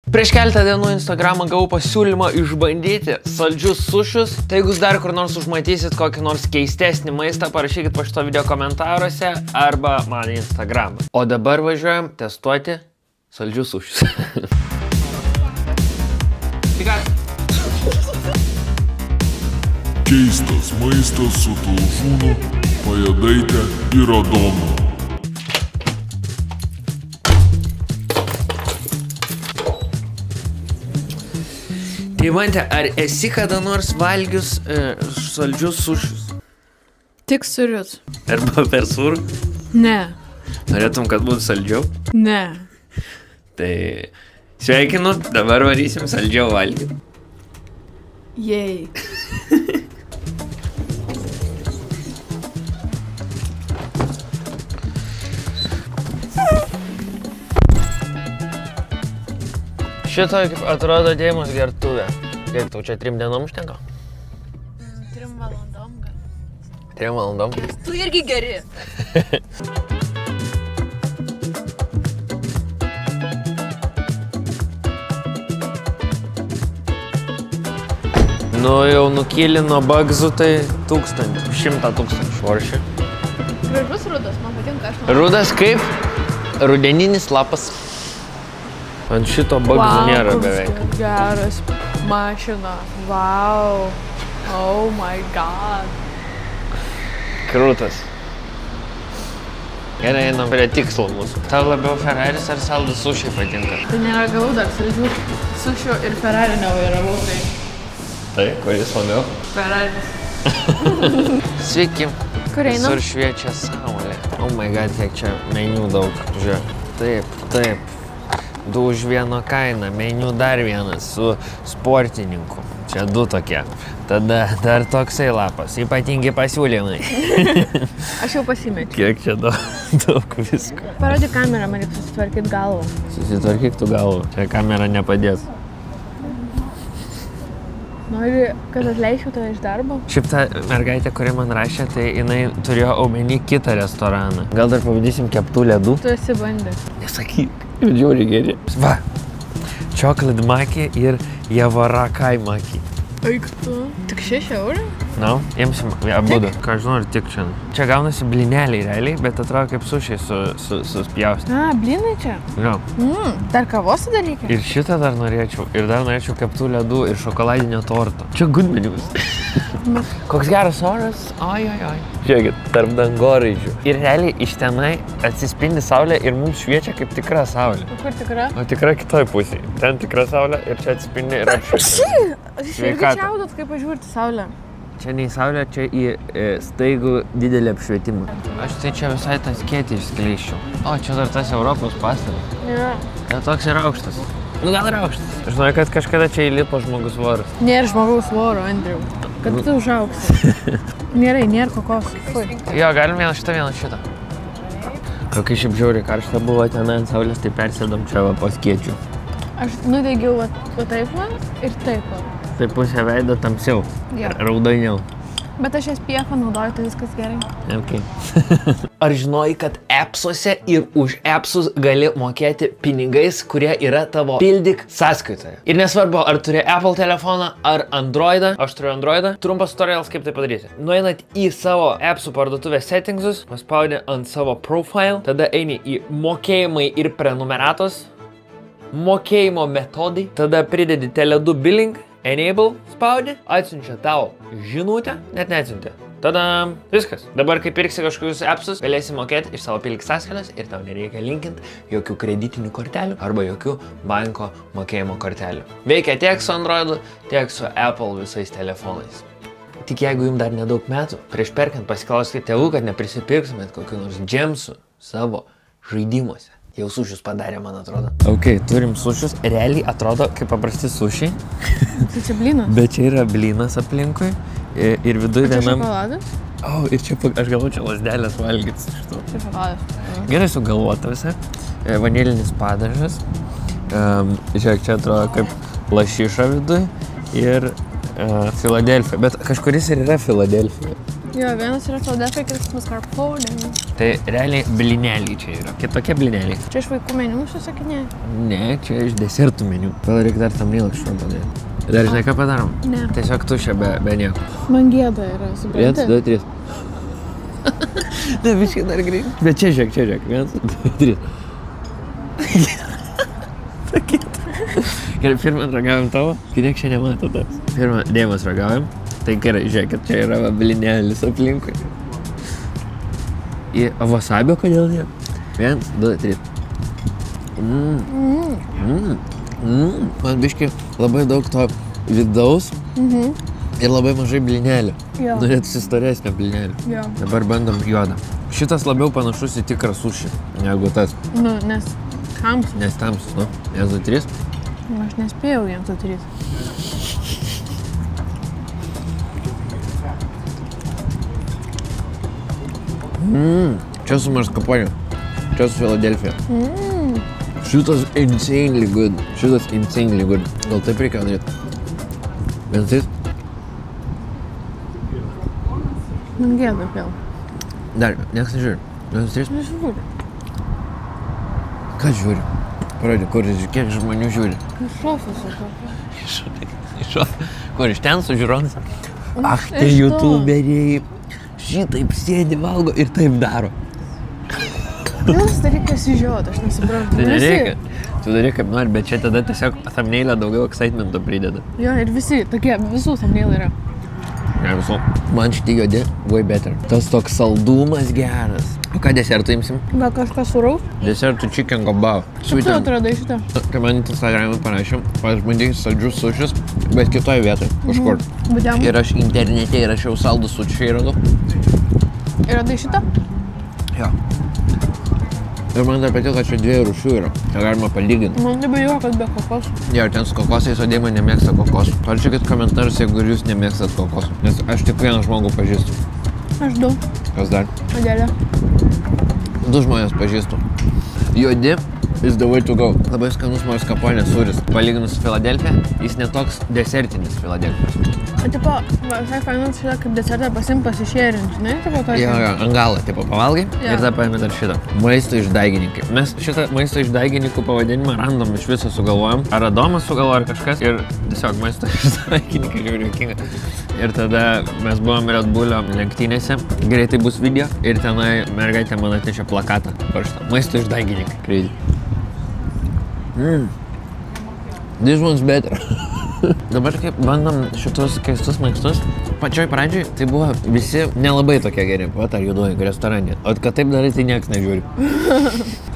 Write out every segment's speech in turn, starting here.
Prieš keletą dienų Instagramą gavau pasiūlymą išbandyti saldžius sušius. Tai jeigu dar kur nors užmatysit kokį nors keistesnį maistą, parašykit po šito video komentaruose arba man į Instagramą. O dabar važiuojam testuoti saldžius sušius. Keistas maistas su talžūnu, pajadaite ir adomu. Deimante, ar esi kada nors valgius saldžius sušius? Tik sūrius. Arba per sūrų? Ne. Norėtum, kad būtų saldžiau? Ne. Tai sveikinu, dabar varysim saldžiau valgyti. Jei. Šitoj kaip atrodo Deimos gertuvė. Kiek tau čia 3 dienom užtenka? 3 valandom gal. 3 valandom? Tu irgi geri. Nu jau nukyli nuo bagzų, tai 100 tūkstančių varšį. Gražus rudas, man patinka, aš manau. Rudas kaip rudeninis lapas. Ant šito bagzų nėra beveik. Wow, geras mašina. Wow. Oh my god. Krūtas. Gerai, einam prie tikslo mūsų. Tau labiau Ferraris ar saldus sušiai patinka? Tai neragavau dar saldžių sušių ir Ferrari nevairavau, tai... Tai, kuris labiau? Ferraris. Sveiki. Kur einam? Visur šviečia saulė. Oh my god, kiek čia meniu daug. Žiūrėk. Taip, taip. 2 už 1 kainą. Meniu dar vienas su sportininku. Čia 2 tokie. Tada dar toksai lapas. Ypatingi pasiūlymai. Aš jau pasimečiau. Kiek čia daug visko. Parodyk kamerą, man reikia susitvarkyti galvą. Susitvarkyk tu galvą. Čia kamera nepadės. Nori, kad atleisčiau tave iš darbo? Šiaip ta mergaitė, kuri man rašė, tai jinai turėjo omeny kitą restoraną. Gal dar pavadysim keptų ledų? Tu esi bandęs. Nesakyk. Ir žiūri geri. Va. Chocolate maki ir javarakai maki. Eik tu. Tik 6 eurų? Na, imsim abudu. Ką aš noriu tik čia. Čia gaunasi blyneliai realiai, bet atrodo kaip sušiai suspjausti. A, blynai čia? Jo. Dar kavos dalykai? Ir šitą dar norėčiau. Ir dar norėčiau keptų ledų ir šokoladinio torto. Čia good menus. Koks geras oras. Oi. Žiūrėkit, tarp dangoraižių. Ir realiai iš tenai atsispindi saulė ir mums šviečia kaip tikra saulė. O kur tikra? O tikra kitoj pusėje. Ten tikra saulė ir čia atsispindi ir apšviečia. Jūs irgi čiaudot, kaip pažiūrėti saulę. Čia nei saulė, čia į staigų didelį apšvietimą. Aš tai čia visai tas skėtį išskleiščiau. O, čia dar tas Europos pastatas. Ja. Tai toks yra aukštas. Nu, gal yra aukštas. Aš žinau, kad kažkada čia įlipo žmogus svoras. Nėra žmogaus svoro, Andriau. Kad tu užaugsi. Nėra kokosų. Fui. Jo, galim vieną šitą. O kai šiaip žiauriai karšta buvo ten ant saulės, tai persėdom čia va po skėčių. Aš nudegiau va taip man ir taip va. Tai pusę veido tamsiau. Jo. Raudoniau. Bet aš SPF naudoju, tai viskas gerai. Okay. Ar žinojai, kad appsuose ir už appsus gali mokėti pinigais, kurie yra tavo pildyk sąskaitoje? Ir nesvarbu, ar turi Apple telefoną ar Androidą. Aš turiu Androidą. Trumpas tutorialas, kaip tai padaryti. Nueinat į savo appsų parduotuvės settingsus, paspaudi ant savo profile, tada eini į mokėjimai ir prenumeratos, mokėjimo metodai, tada pridedi Tele2 billing, enable, spaudi, atsiunčia tau žinutę, net neatsiuntė. Tada viskas. Dabar, kai pirksi kažkokius appsus, galėsi mokėti iš savo pildyk sąskaitos ir tau nereikia linkinti jokių kreditinių kortelių arba jokių banko mokėjimo kortelių. Veikia tiek su Androidu, tiek su Apple visais telefonais. Tik jeigu jums dar nedaug metų, prieš perkant pasiklauskite tėvų, kad neprisipirksumėt kokių nors džemsų savo žaidimuose. Jau sušius padarė, man atrodo. Ok, turim sušius. Realiai atrodo kaip paprasti sušiai. Tai čia blynas. Bet čia yra blynas aplinkui. Ir viduje vienam... Čia šokoladas? O, ir čia, aš galvoju, čia lasdelės valgyt su šito. Čia šokoladas. Gerai sugalvota visą. Vanilinis padažas. Žiūrėk, čia atrodo kaip lašiša viduje. Ir Filadelfija. Bet kažkuris ir yra Filadelfija. Jo, vienas yra Filadelfija, kitas mascarpone. Tai realiai blineliai čia yra. Kitokie blineliai. Čia iš vaikų meniu susakinė? Ne, čia iš desertų meniu. Tada reikia dar tam neilakščiau padaryti. Dar žinai, ką padarom? Ne. Tiesiog tušia be nieko. Man gėda yra, supranti? 1, 2, 3. Ne, biškai dar greit. Bet čia žiūrėk. 1, 2, 3. Gerai, pirmą ragavom tavo, kai niek čia nemato tas. Pirmą dėmas ragavom. Tai gerai, žiūrėkit, čia yra blinelis aplinkui. O wasabio kodėl ne? 1, 2, 3. Man biškai labai daug to vidaus ir labai mažai blinelių. Jo. Norėtųsi storesnio blinelio. Jo. Dabar bandom juodą. Šitas labiau panašus į tikrą sušį, negu tas. Nu, nes tamsus. Nes tamsus, nu. 1, 2, 3. Aš nespėjau 1, 2, 3. Čia su marskaponiu. Čia su Philadelphia. Šitas insanely good. Gal taip reikia daryti? 1, 2, 3. Man gėda vėl. Dar, nieks nežiūri. 1, 2, 3. Nežiūri. Kas žiūri? Parodė, kiek žmonių žiūri. Iš šofos sakau. Iš kur, iš ten su žiūronais? Ach, tai Iš to. youtuberiai šitaip sėdi, valgo ir taip daro. Vienas dalykas įžiūrėt, aš nesuprantu. Tai nereikia. Tu darai kaip nori, bet čia tada tiesiog thumbnailą daugiau excitement'o prideda. Jo, ir visi, tokie, visų thumbnail yra. Ne visų. Man šitie juodi way better. Tas toks saldumas geras. O ką desertų imsim? Gal kažkas suraus? Desertų chicken gobao. Kaip tu atradai šitą? Kai man Instagram'e parašė, pažbandyk saldžius sušius, bet kitoj vietoj, kažkur. Būdėm. Ir aš internete įrašiau saldus sušiai radau. Ir radai šitą? Jo. Ir man dar patiko, kad čia 2 rūšių yra. Tai galima palyginti. Man labai jo, kad be kokosų. Jo, ten su kokosais, o Dėma nemėgsta kokosų. Parašykit komentarus, jeigu jūs nemėgstat kokosų. Nes aš tik vieną žmogų pažįstu. Aš 2. Kas dar? Adelė. 2 žmonės pažįstu. Juodi is the way to go. Labai skanus marskaponės sūris. Palyginus su Philadelphia, jis netoks desertinis Philadelphia. O tipo, visai fainant šitą kaip desertą pasim pasišėrint, žinai? Tipo, tokį. Jo, ant galo, tipo, pavalgai ir tada paėmė dar šitą. Maisto išdaigininkai. Mes šitą maisto išdaigininkų pavadinimą random iš viso sugalvojom. Ar Adomas sugalvojo, ar kažkas. Ir tiesiog maisto išdaigininkai žiūri juokinga. Ir tada mes buvom Red Bull'o lenktynėse. Greitai bus video. Ir tenai mergaitė man atnešė plakatą. Parašyta. Maisto išdaigininkai. Crazy. This one's better. Dabar kaip bandom šitus keistus maistus, pačioj pradžioj tai buvo visi nelabai tokie geri, vat ar juoduoji restorane. O kad taip darai, tai nieks nežiūri.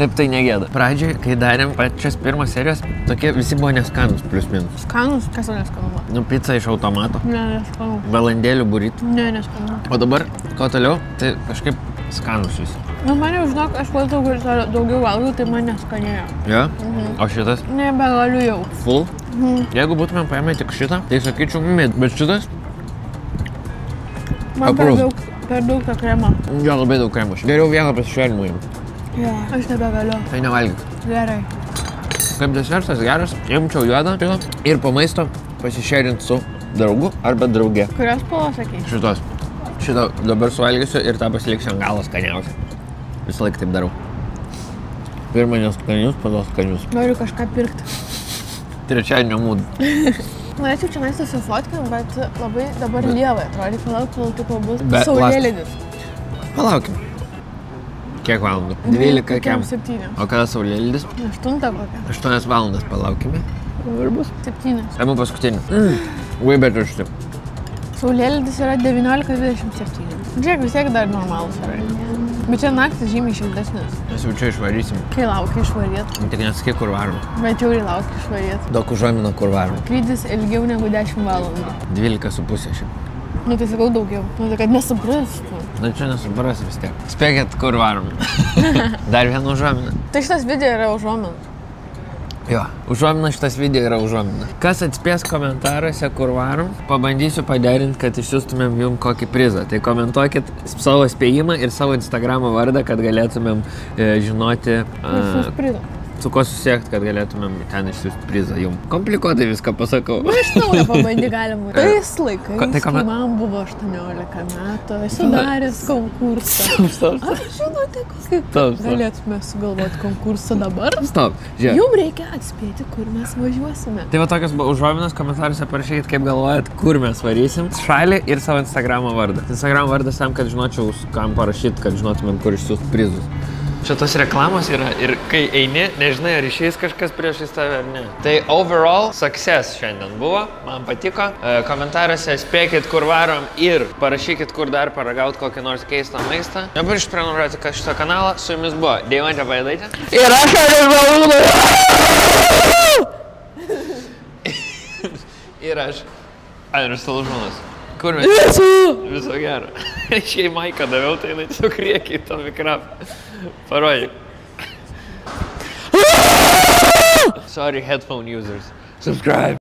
Taip tai negėda. Pradžioj, kai darėm pačias pirmas serijas, tokie visi buvo neskanus, plius minus. Skanus? Kas yra skanu? Nu, pizza iš automato, Ne, neskanu. valandėlių burytų. Ne, neskanu. O dabar, ko toliau, tai kažkaip skanus visi. Nu, man jau žinok, aš kuo daugiau valgiau, tai man neskanėjo. Jo? O šitas? Nebegaliu jau. Full? Jeigu būtumėm paėmę tik šitą, tai sakyčiau mid, bet šitas? Man per daug tą kremą. Jo, labai daug kremo. Geriau vieną pasišėlimų jums. Jo, aš nebegaliu. Tai nevalgyk. Gerai. Kaip desertas geras, imčiau juodą šitą ir po maisto pasišėrint su draugu arba drauge. Kurios spalvos sakei? Šitos. Šitą dabar suvalgysiu ir tą pasiliksiu ant galo skaniausią. Visą laiką taip darau. Pirmą neskanius, pagal skanius. Noriu kažką pirkti. Trečiadienio mūdų. Norėčiau čia nais susifotkinti, bet labai dabar lievai atrodo. Palauk, tipo bus Be saulėlydis. Palaukim. Kiek valandų? 12 kem. 7. O kada saulėlydis? 8 kokia. 8 valandas palaukime. Ir bus. 7. Ėmų paskutinį. Way better šitą. Saulėlydis yra 19:27. Žiūrėk, vis tiek dar normalus yra. Bet čia naktis žymiai šiltesnis. Mes jau čia išvarysim. Kai laukia išvaryt. Tik nesakyk, kur varom. Bet jau ir laukia išvaryt. Daug užuomina, kur varom. Skrydis ilgiau negu 10 valandų. 12,5 šiaip. Nu tai sakau daugiau. Nu tai kad nesuprastų. Na čia nesupras vis tiek. Spėkit, kur varom. Dar vieną užuominą. Tai šitas video yra užuomina. Jo, užuomina šitas video yra užuomina. Kas atspės komentaruose, kur varom, pabandysiu paderinti, kad išsiųstumėm jums kokį prizą. Tai komentuokit savo spėjimą ir savo Instagramo vardą, kad galėtumėm žinoti. Visus prizą. Su ko susiekti, kad galėtumėm ten išsiųsti prizą jum. Komplikuotai viską pasakau. Iš naujo pabandyti galima. Tais laikais, Tai ką kai man buvo 18 metų, esu daręs konkursą. Ar žinote, kokį galėtume sugalvoti konkursą dabar? Stop, žiūrėk. Jums reikia atspėti, kur mes važiuosime. Tai va tokias užuominas komentaruose parašykit, kaip galvojat, kur mes varysim. Šalį ir savo Instagramo vardą. Instagramo vardas tam, kad žinočiau, kam parašyti, kad žinotumėm, kur išsiųsti prizus. Čia tos reklamos yra ir kai eini, nežinai, ar išeis kažkas priešais tave ar ne. Tai overall success šiandien buvo, man patiko. Komentaruose spėkit, kur varom ir parašykit, kur dar paragaut kokį nors keistą maistą. Nepamirškit prenumeruoti šitą kanalą. Su jumis buvo Deimantė Pajėdaitė. Ir aš Ir aš Andrius Talžūnas. Kur mes? Viso gero. Šiai maiką daviau, tai jinai tiesiog rėkia į tą mikrofą. Parodyk. Sorry, headphone users. Subscribe.